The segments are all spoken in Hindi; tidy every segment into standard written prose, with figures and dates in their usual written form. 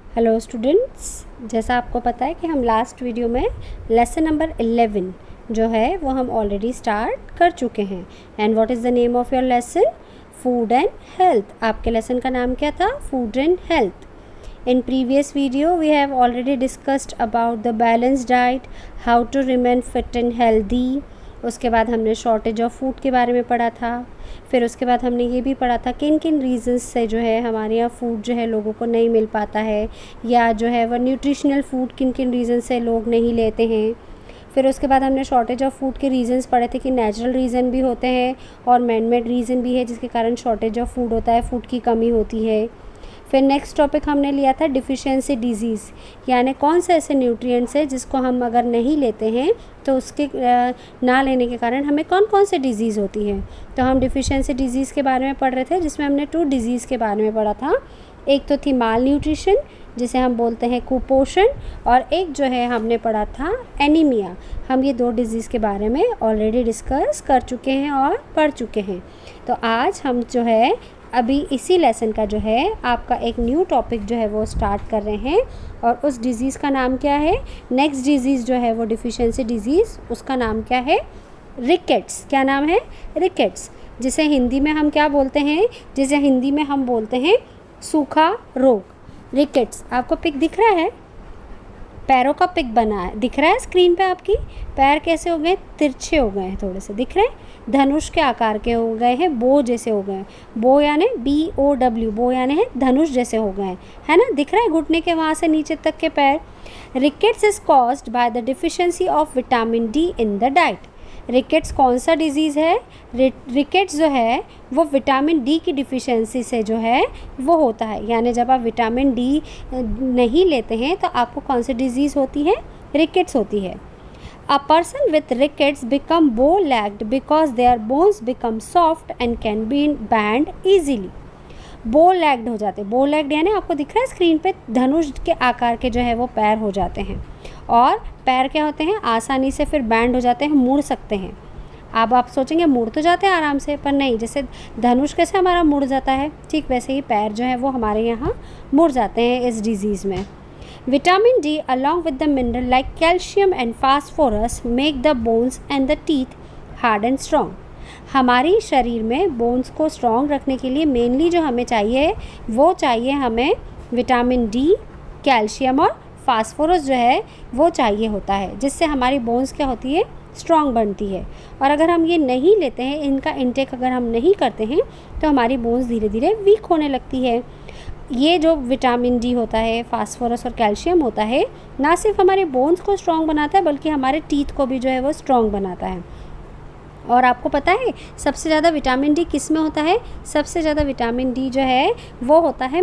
हेलो स्टूडेंट्स, जैसा आपको पता है कि हम लास्ट वीडियो में लेसन नंबर 11 जो है वो हम ऑलरेडी स्टार्ट कर चुके हैं। And what is the name of your lesson? Food and health. आपके लेसन का नाम क्या था? Food and health. In previous video we have already discussed about the balanced diet, how to remain fit and healthy। उसके बाद हमने शॉर्टेज ऑफ फूड के बारे में पढ़ा था। फिर उसके बाद हमने ये भी पढ़ा था किन किन रीजंस से जो है हमारे यहाँ फूड जो है लोगों को नहीं मिल पाता है, या जो है वह न्यूट्रिशनल फूड किन किन रीज़न से लोग नहीं लेते हैं। फिर उसके बाद हमने शॉर्टेज ऑफ फूड के रीज़न्स पढ़े थे कि नेचुरल रीज़न भी होते हैं और मैन मेड रीज़न भी है जिसके कारण शॉर्टेज ऑफ फूड होता है, फूड की कमी होती है। फिर नेक्स्ट टॉपिक हमने लिया था डिफिशियंसी डिजीज़, यानी कौन से ऐसे न्यूट्रिएंट्स हैं जिसको हम अगर नहीं लेते हैं तो उसके ना लेने के कारण हमें कौन कौन से डिजीज़ होती है। तो हम डिफिशियंसी डिजीज़ के बारे में पढ़ रहे थे, जिसमें हमने 2 डिजीज़ के बारे में पढ़ा था। एक तो थी माल न्यूट्रिशन जिसे हम बोलते हैं कुपोषण, और एक जो है हमने पढ़ा था एनीमिया। हम ये 2 डिजीज़ के बारे में ऑलरेडी डिस्कस कर चुके हैं और पढ़ चुके हैं। तो आज हम जो है अभी इसी लेसन का जो है आपका एक न्यू टॉपिक जो है वो स्टार्ट कर रहे हैं, और उस डिज़ीज़ का नाम क्या है? नेक्स्ट डिज़ीज़ जो है वो डिफिशियंसी डिज़ीज़, उसका नाम क्या है? रिकेट्स। क्या नाम है? रिकेट्स। जिसे हिंदी में हम क्या बोलते हैं? जिसे हिंदी में हम बोलते हैं सूखा रोग। रिकेट्स। आपको पिक दिख रहा है? पैरों का पिक बना है, दिख रहा है स्क्रीन पे आपकी? पैर कैसे हो गए? तिरछे हो गए हैं, थोड़े से दिख रहे हैं, धनुष के आकार के हो गए हैं, बो जैसे हो गए हैं। बो यानी BOW, बो यानी है धनुष जैसे हो गए हैं, है ना? दिख रहा है घुटने के वहाँ से नीचे तक के पैर। Rickets is caused by the deficiency of vitamin D in the diet. Rickets कौन सा डिजीज़ है? रिकेट्स जो है वो विटामिन डी की डिफिशियंसी से जो है वो होता है, यानी जब आप विटामिन डी नहीं लेते हैं तो आपको कौन सी डिजीज़ होती है? रिकेट्स होती है। A person with rickets become bow-legged because their bones become soft and can be bent easily। bow-legged हो जाते हैं। bow-legged यानी आपको दिख रहा है स्क्रीन पे धनुष के आकार के जो है वो पैर हो जाते हैं, और पैर क्या होते हैं? आसानी से फिर बैंड हो जाते हैं, मुड़ सकते हैं। अब आप सोचेंगे मुड़ तो जाते हैं आराम से, पर नहीं, जैसे धनुष कैसे हमारा मुड़ जाता है, ठीक वैसे ही पैर जो है वो हमारे यहाँ मुड़ जाते हैं इस डिज़ीज़ में। Vitamin D along with the mineral like calcium and phosphorus make the bones and the teeth hard and strong। हमारी शरीर में बोन्स को स्ट्रॉन्ग रखने के लिए मेनली जो हमें चाहिए वो चाहिए हमें विटामिन डी, कैल्शियम और फास्फोरस जो है वो चाहिए होता है, जिससे हमारी बोन्स क्या होती है? स्ट्रॉन्ग बनती है। और अगर हम ये नहीं लेते हैं, इनका इंटेक अगर हम नहीं करते हैं तो हमारी बोन्स धीरे धीरे वीक होने लगती है। ये जो विटामिन डी होता है, फास्फोरस और कैल्शियम होता है, ना सिर्फ हमारे बोन्स को स्ट्रॉन्ग बनाता है बल्कि हमारे टीथ को भी जो है वो स्ट्रॉन्ग बनाता है। और आपको पता है सबसे ज़्यादा विटामिन डी किस में होता है? सबसे ज़्यादा विटामिन डी जो है वो होता है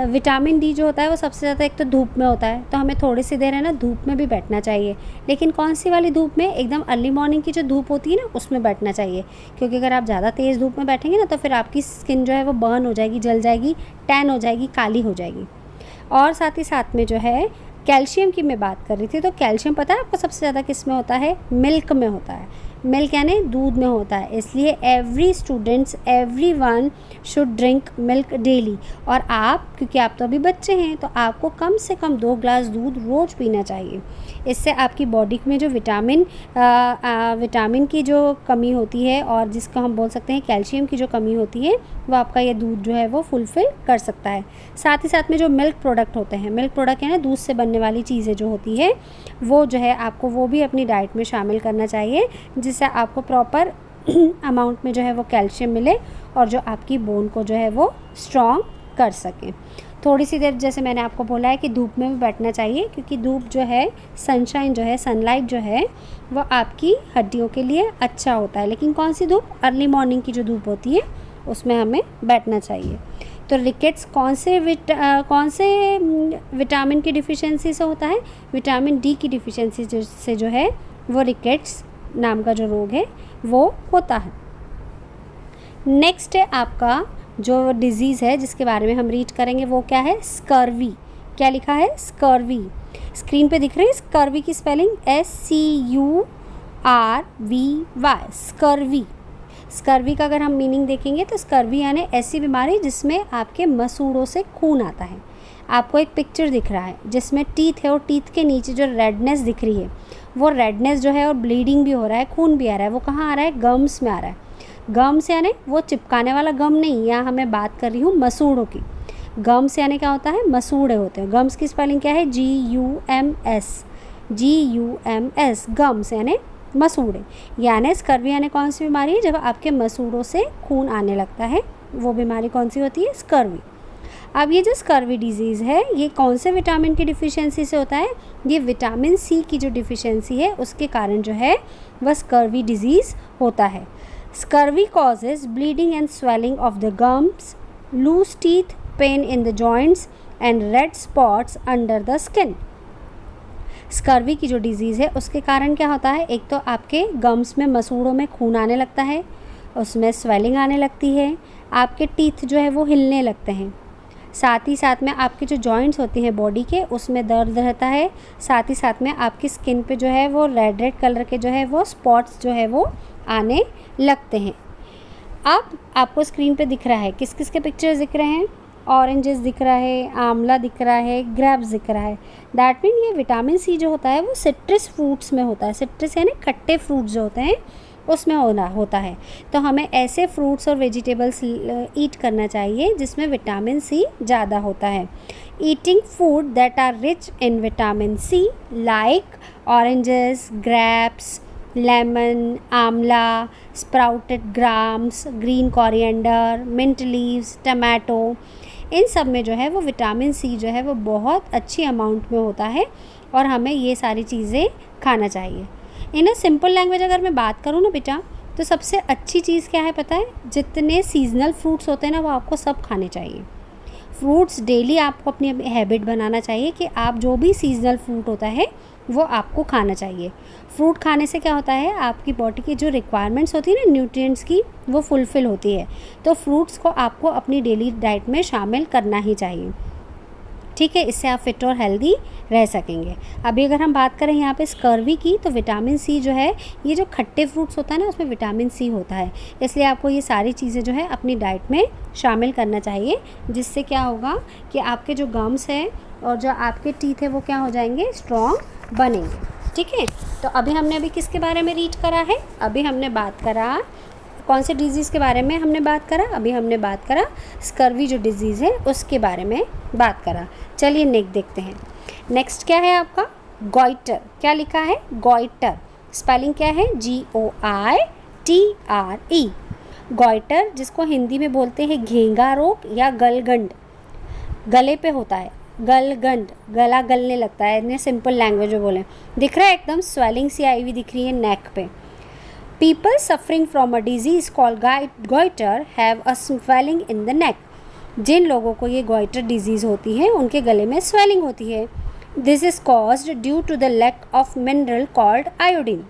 विटामिन डी जो होता है वो सबसे ज़्यादा एक तो धूप में होता है, तो हमें थोड़ी सी देर है ना धूप में भी बैठना चाहिए। लेकिन कौन सी वाली धूप में? एकदम अर्ली मॉर्निंग की जो धूप होती है ना उसमें बैठना चाहिए, क्योंकि अगर आप ज़्यादा तेज़ धूप में बैठेंगे ना तो फिर आपकी स्किन जो है वो बर्न हो जाएगी, जल जाएगी, टैन हो जाएगी, काली हो जाएगी। और साथ ही साथ में जो है कैल्शियम की मैं बात कर रही थी, तो कैल्शियम पता है आपको सबसे ज़्यादा किस में होता है? मिल्क में होता है। मिल्क यानी दूध में होता है, इसलिए every students, every one should drink milk daily. और आप, क्योंकि आप तो अभी बच्चे हैं, तो आपको कम से कम 2 ग्लास दूध रोज़ पीना चाहिए। इससे आपकी बॉडी में जो विटामिन की जो कमी होती है और जिसको हम बोल सकते हैं कैल्शियम की जो कमी होती है, वो आपका ये दूध जो है वो फुलफ़िल कर सकता है। साथ ही साथ में जो मिल्क प्रोडक्ट होते हैं, मिल्क प्रोडक्ट है ना दूध से बनने वाली चीज़ें जो होती है, वो जो है आपको वो भी अपनी डाइट में शामिल करना चाहिए, जिससे आपको प्रॉपर अमाउंट में जो है वो कैल्शियम मिले और जो आपकी बोन को जो है वो स्ट्रॉन्ग कर सकें। थोड़ी सी देर, जैसे मैंने आपको बोला है कि धूप में भी बैठना चाहिए, क्योंकि धूप जो है, सनशाइन जो है, सनलाइट जो है वो आपकी हड्डियों के लिए अच्छा होता है। लेकिन कौन सी धूप? अर्ली मॉर्निंग की जो धूप होती है उसमें हमें बैठना चाहिए। तो रिकेट्स कौन से विटामिन की डिफिशियंसी से होता है? विटामिन डी की डिफिशियंसी से जो है वो रिकेट्स नाम का जो रोग है वो होता है। नेक्स्ट है आपका जो डिज़ीज़ है जिसके बारे में हम रीड करेंगे वो क्या है? स्कर्वी। क्या लिखा है? स्कर्वी। स्क्रीन पे दिख रही है स्कर्वी की स्पेलिंग? SCURVY, scurvy. स्कर्वी का अगर हम मीनिंग देखेंगे तो स्कर्वी यानी ऐसी बीमारी जिसमें आपके मसूड़ों से खून आता है। आपको एक पिक्चर दिख रहा है जिसमें टीथ है और टीथ के नीचे जो रेडनेस दिख रही है, वो रेडनेस जो है और ब्लीडिंग भी हो रहा है, खून भी आ रहा है, वो कहाँ आ रहा है? गम्स में आ रहा है। गम्स यानी वो चिपकाने वाला गम नहीं, यहाँ हमें बात कर रही हूँ मसूड़ों की। गम्स यानी क्या होता है? मसूड़े होते हैं। गम्स की स्पेलिंग क्या है? GUMS, GUMS, गम्स यानी मसूड़े। यानी स्कर्वी यानी कौन सी बीमारी है? जब आपके मसूड़ों से खून आने लगता है, वो बीमारी कौन सी होती है? स्कर्वी। अब ये जो स्कर्वी डिजीज़ है ये कौन से विटामिन की डिफिशियंसी से होता है? ये विटामिन सी की जो डिफिशियंसी है उसके कारण जो है वह स्कर्वी डिजीज़ होता है। Scurvy causes bleeding and swelling of the gums, loose teeth, pain in the joints and red spots under the skin. Scurvy की जो डिज़ीज़ है उसके कारण क्या होता है? एक तो आपके गम्स में, मसूड़ों में खून आने लगता है, उसमें स्वेलिंग आने लगती है, आपके टीथ जो है वो हिलने लगते हैं, साथ ही साथ में आपके जो जॉइंट्स होते हैं बॉडी के उसमें दर्द रहता है, साथ ही साथ में आपकी स्किन पे जो है वो रेड रेड कलर के जो है वो स्पॉट्स जो है वो आने लगते हैं। अब आपको स्क्रीन पे दिख रहा है किस किस के पिक्चर्स दिख रहे हैं? ऑरेंजेस दिख रहा है, आंवला दिख रहा है, ग्रेप्स दिख रहा है। दैट मीन ये विटामिन सी जो होता है वो सिट्रस फ्रूट्स में होता है। सिट्रस यानी खट्टे फ्रूट्स जो होते हैं उसमें होता है। तो हमें ऐसे फ्रूट्स और वेजिटेबल्स ईट करना चाहिए जिसमें विटामिन सी ज़्यादा होता है। Eating food that are rich in vitamin C like oranges, grapes, lemon, amla, sprouted grams, green coriander, mint leaves, tomato, इन सब में जो है वो विटामिन सी जो है वो बहुत अच्छी अमाउंट में होता है और हमें ये सारी चीज़ें खाना चाहिए। इन अ सिंपल लैंग्वेज अगर मैं बात करूँ ना बेटा, तो सबसे अच्छी चीज़ क्या है पता है? जितने सीजनल फ्रूट्स होते हैं ना वो आपको सब खाने चाहिए। फ्रूट्स डेली आपको अपनी हैबिट बनाना चाहिए कि आप जो भी सीजनल फ्रूट होता है वो आपको खाना चाहिए। फ्रूट खाने से क्या होता है? आपकी बॉडी की जो रिक्वायरमेंट्स होती है ना न्यूट्रिएंट्स की, वो फुलफ़िल होती है। तो फ्रूट्स को आपको अपनी डेली डाइट में शामिल करना ही चाहिए, ठीक है? इससे आप फिट और हेल्दी रह सकेंगे। अभी अगर हम बात करें यहाँ पे स्कर्वी की, तो विटामिन सी जो है, ये जो खट्टे फ्रूट्स होता है ना उसमें विटामिन सी होता है, इसलिए आपको ये सारी चीज़ें जो है अपनी डाइट में शामिल करना चाहिए, जिससे क्या होगा कि आपके जो गम्स है और जो आपके टीथ है वो क्या हो जाएंगे? स्ट्रॉन्ग बनेंगे, ठीक है? तो अभी हमने किसके बारे में रीड करा है? अभी हमने बात करा कौन से डिज़ीज़ के बारे में हमने बात करा? अभी हमने बात करा स्कर्वी जो डिज़ीज़ है उसके बारे में बात करा। चलिए नेक्स्ट देखते हैं। नेक्स्ट क्या है आपका? गॉइटर। क्या लिखा है? गॉइटर। स्पेलिंग क्या है? GOITRE। गॉइटर जिसको हिंदी में बोलते हैं घेंगा रोग या गलगंड, गले पे होता है, गलगंड, गला गलने लगता है, इतने सिंपल लैंग्वेज में बोलें। दिख रहा है एकदम स्वेलिंग सी आई हुई दिख रही है नेक पे। People suffering from a disease called goiter have a swelling in the neck. जिन लोगों को ये goiter disease होती है उनके गले में swelling होती है। This is caused due to the lack of mineral called iodine.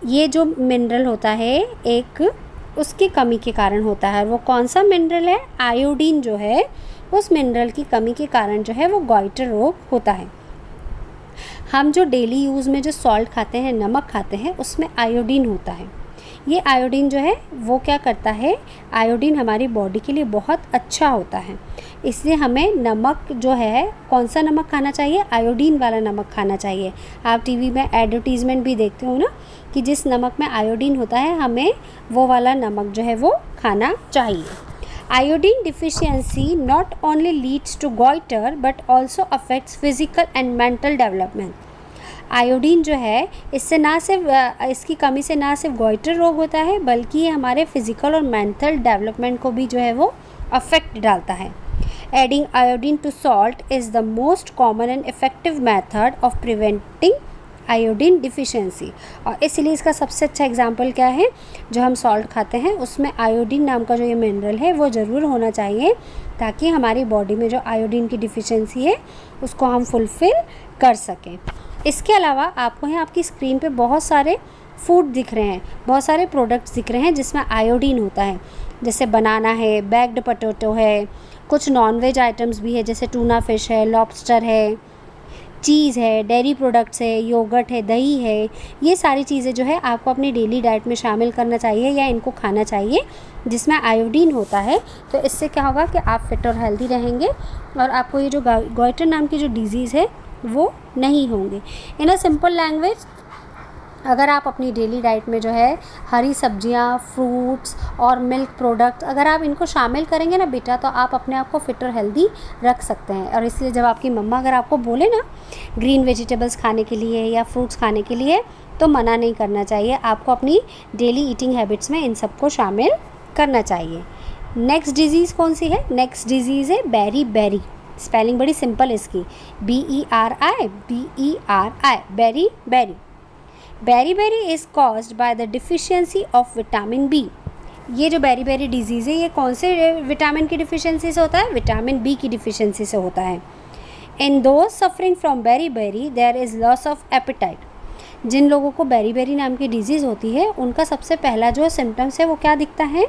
ये जो मिनरल होता है एक, उसकी कमी के कारण होता है। वो कौन सा मिनरल है? आयोडीन जो है, उस मिनरल की कमी के कारण जो है वो goiter रोग होता है। हम जो डेली यूज़ में जो सॉल्ट खाते हैं, नमक खाते हैं, उसमें आयोडीन होता है। ये आयोडीन जो है वो क्या करता है? आयोडीन हमारी बॉडी के लिए बहुत अच्छा होता है, इसलिए हमें नमक जो है, कौन सा नमक खाना चाहिए? आयोडीन वाला नमक खाना चाहिए। आप टीवी में एडवर्टीज़मेंट भी देखते हो ना कि जिस नमक में आयोडीन होता है हमें वो वाला नमक जो है वो खाना चाहिए। Iodine deficiency not only leads to goiter but also affects physical and mental development. Iodine जो है इससे ना सिर्फ इसकी कमी से ना सिर्फ गोइटर रोग होता है बल्कि ये हमारे फिज़िकल और मेंटल डेवलपमेंट को भी जो है वो अफेक्ट डालता है। Adding iodine to salt is the most common and effective method of preventing iodine deficiency. और इसलिए इसका सबसे अच्छा एग्जाम्पल क्या है? जो हम सॉल्ट खाते हैं उसमें आयोडीन नाम का जो ये मिनरल है वो ज़रूर होना चाहिए, ताकि हमारी बॉडी में जो आयोडीन की डिफिशियंसी है उसको हम फुलफ़िल कर सकें। इसके अलावा आपको यहाँ आपकी स्क्रीन पे बहुत सारे फूड दिख रहे हैं, बहुत सारे प्रोडक्ट्स दिख रहे हैं जिसमें आयोडीन होता है, जैसे बनाना है, बैग्ड पोटैटो है, कुछ नॉनवेज आइटम्स भी है जैसे टूना फिश है, लॉबस्टर है। चीज़ है, डेयरी प्रोडक्ट्स है, योगर्ट है, दही है, ये सारी चीज़ें जो है आपको अपनी डेली डाइट में शामिल करना चाहिए या इनको खाना चाहिए, जिसमें आयोडीन होता है। तो इससे क्या होगा कि आप फिट और हेल्दी रहेंगे और आपको ये जो गॉइटर नाम की जो डिज़ीज़ है वो नहीं होंगे। इन अ सिंपल लैंग्वेज, अगर आप अपनी डेली डाइट में जो है हरी सब्जियां, फ्रूट्स और मिल्क प्रोडक्ट अगर आप इनको शामिल करेंगे ना बेटा, तो आप अपने आप को फिट और हेल्दी रख सकते हैं। और इसलिए जब आपकी मम्मा अगर आपको बोले ना ग्रीन वेजिटेबल्स खाने के लिए या फ्रूट्स खाने के लिए, तो मना नहीं करना चाहिए, आपको अपनी डेली ईटिंग हैबिट्स में इन सबको शामिल करना चाहिए। नेक्स्ट डिज़ीज़ कौन सी है? नेक्स्ट डिज़ीज़ है बेरी बेरी। स्पेलिंग बड़ी सिंपल है इसकी, BERI, beriberi. Beri is caused by the deficiency of vitamin B. ये जो बेरी डिजीज़ है ये कौन से विटामिन की डिफिशियंसी से होता है? विटामिन बी की डिफिशियंसी से होता है। In those suffering from beri there is loss of appetite. जिन लोगों को बेरी नाम की डिजीज़ होती है उनका सबसे पहला जो सिम्टम्स है वो क्या दिखता है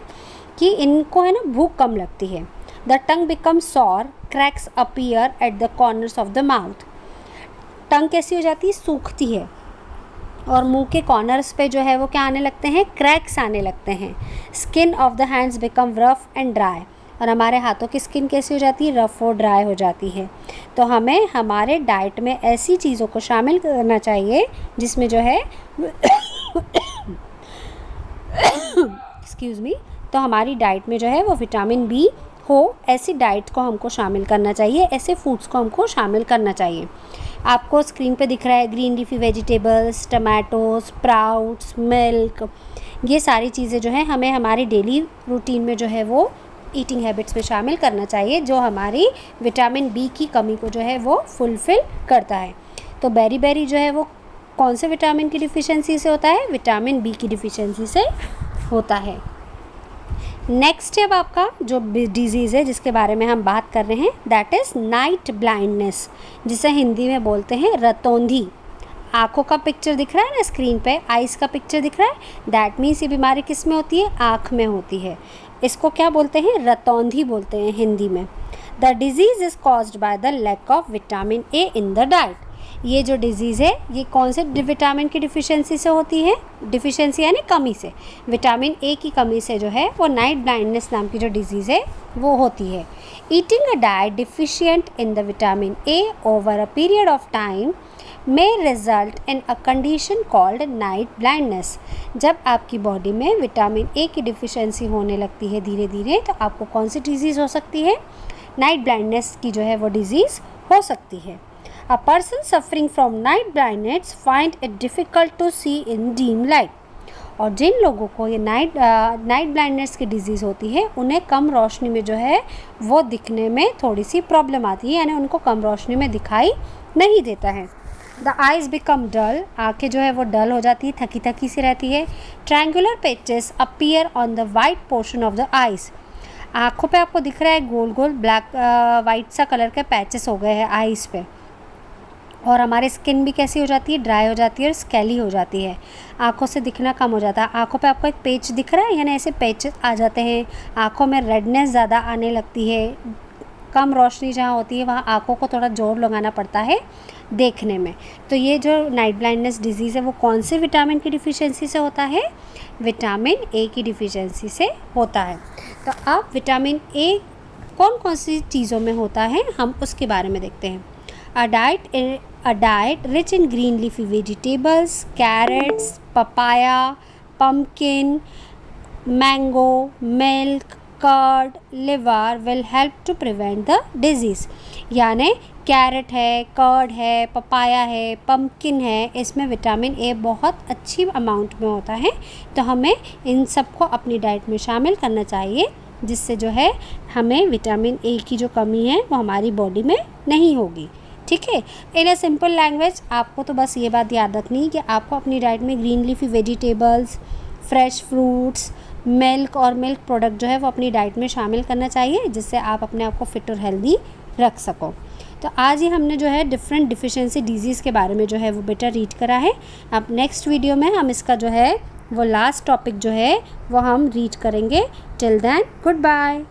कि इनको है ना भूख कम लगती है। The tongue become sore, cracks appear at the corners of the mouth. Tongue कैसी हो जाती है? सूखती है और मुंह के कॉर्नर्स पे जो है वो क्या आने लगते हैं? क्रैक्स आने लगते हैं। Skin of the hands become rough and dry. और हमारे हाथों की स्किन कैसी हो जाती है? रफ़ और ड्राई हो जाती है। तो हमें हमारे डाइट में ऐसी चीज़ों को शामिल करना चाहिए जिसमें जो है एक्सक्यूज़ मी, तो हमारी डाइट में जो है वो विटामिन बी हो, ऐसी डाइट को हमको शामिल करना चाहिए, ऐसे फूड्स को हमको शामिल करना चाहिए। आपको स्क्रीन पे दिख रहा है green leafy vegetables, tomato, sprouts, milk, ये सारी चीज़ें जो है हमें हमारी डेली रूटीन में जो है वो ईटिंग हैबिट्स में शामिल करना चाहिए, जो हमारी विटामिन बी की कमी को जो है वो फुलफ़िल करता है। तो बेरी जो है वो कौन से विटामिन की डिफिशियंसी से होता है? विटामिन बी की डिफिशियंसी से होता है। नेक्स्ट अब आपका जो डिजीज़ है जिसके बारे में हम बात कर रहे हैं, दैट इज़ नाइट ब्लाइंडनेस, जिसे हिंदी में बोलते हैं रतौंधी। आँखों का पिक्चर दिख रहा है ना स्क्रीन पे, आइज़ का पिक्चर दिख रहा है, दैट मीन्स ये बीमारी किस में होती है? आँख में होती है। इसको क्या बोलते हैं? रतौंधी बोलते हैं हिंदी में। The disease is caused by the lack of vitamin A in the diet. ये जो डिज़ीज़ है ये कौन से विटामिन की डिफिशियंसी से होती है? डिफिशियंसी यानी कमी से, विटामिन ए की कमी से जो है वो नाइट ब्लाइंडनेस नाम की जो डिज़ीज़ है वो होती है। Eating a diet deficient in the vitamin A over a period of time may result in a condition called night blindness। जब आपकी बॉडी में विटामिन ए की डिफिशियंसी होने लगती है धीरे धीरे, तो आपको कौन सी डिज़ीज़ हो सकती है? नाइट ब्लाइंडनेस की जो है वो डिज़ीज़ हो सकती है। A person suffering from night blindness find it difficult to see in dim light। और जिन लोगों को ये नाइट ब्लाइंडनेस की डिज़ीज़ होती है उन्हें कम रोशनी में जो है वो दिखने में थोड़ी सी प्रॉब्लम आती है, यानी उनको कम रोशनी में दिखाई नहीं देता है। द आइज़ बिकम डल, आँखें जो है वो डल हो जाती है, थकी थकी सी रहती है। Triangular patches appear on the white portion of the eyes. आँखों पे आपको दिख रहा है गोल गोल ब्लैक वाइट सा कलर के पैचेस हो गए हैं आइज़ पे। और हमारी स्किन भी कैसी हो जाती है? ड्राई हो जाती है और स्केली हो जाती है। आँखों से दिखना कम हो जाता है। आँखों पे आपको एक पेच दिख रहा है, यानी ऐसे पेचेस आ जाते हैं। आँखों में रेडनेस ज़्यादा आने लगती है। कम रोशनी जहाँ होती है वहाँ आँखों को थोड़ा जोर लगाना पड़ता है देखने में। तो ये जो नाइट ब्लाइंडनेस डिजीज़ है वो कौन से विटामिन की डिफिशियंसी से होता है? विटामिन ए की डिफिशियंसी से होता है। तो अब विटामिन ए कौन कौन सी चीज़ों में होता है हम उसके बारे में देखते हैं। A diet rich in green leafy vegetables, carrots, papaya, pumpkin, mango, milk, curd, liver will help to prevent the disease। यानी कैरेट है, कर्ड है, पपाया है, पम्पकिन है, इसमें विटामिन ए बहुत अच्छी अमाउंट में होता है। तो हमें इन सबको अपनी डाइट में शामिल करना चाहिए, जिससे जो है हमें विटामिन ए की जो कमी है वो हमारी बॉडी में नहीं होगी। ठीक है, इन अ सिंपल लैंग्वेज आपको तो बस ये बात याद रखनी है कि आपको अपनी डाइट में green leafy vegetables, fresh fruits, milk और मिल्क प्रोडक्ट जो है वो अपनी डाइट में शामिल करना चाहिए, जिससे आप अपने आप को फिट और हेल्दी रख सको। तो आज ही हमने जो है डिफरेंट डिफिशियंसी डिजीज़ के बारे में जो है वो बेटा रीड करा है। अब नेक्स्ट वीडियो में हम इसका जो है वो लास्ट टॉपिक जो है वो हम रीड करेंगे। Till then good bye.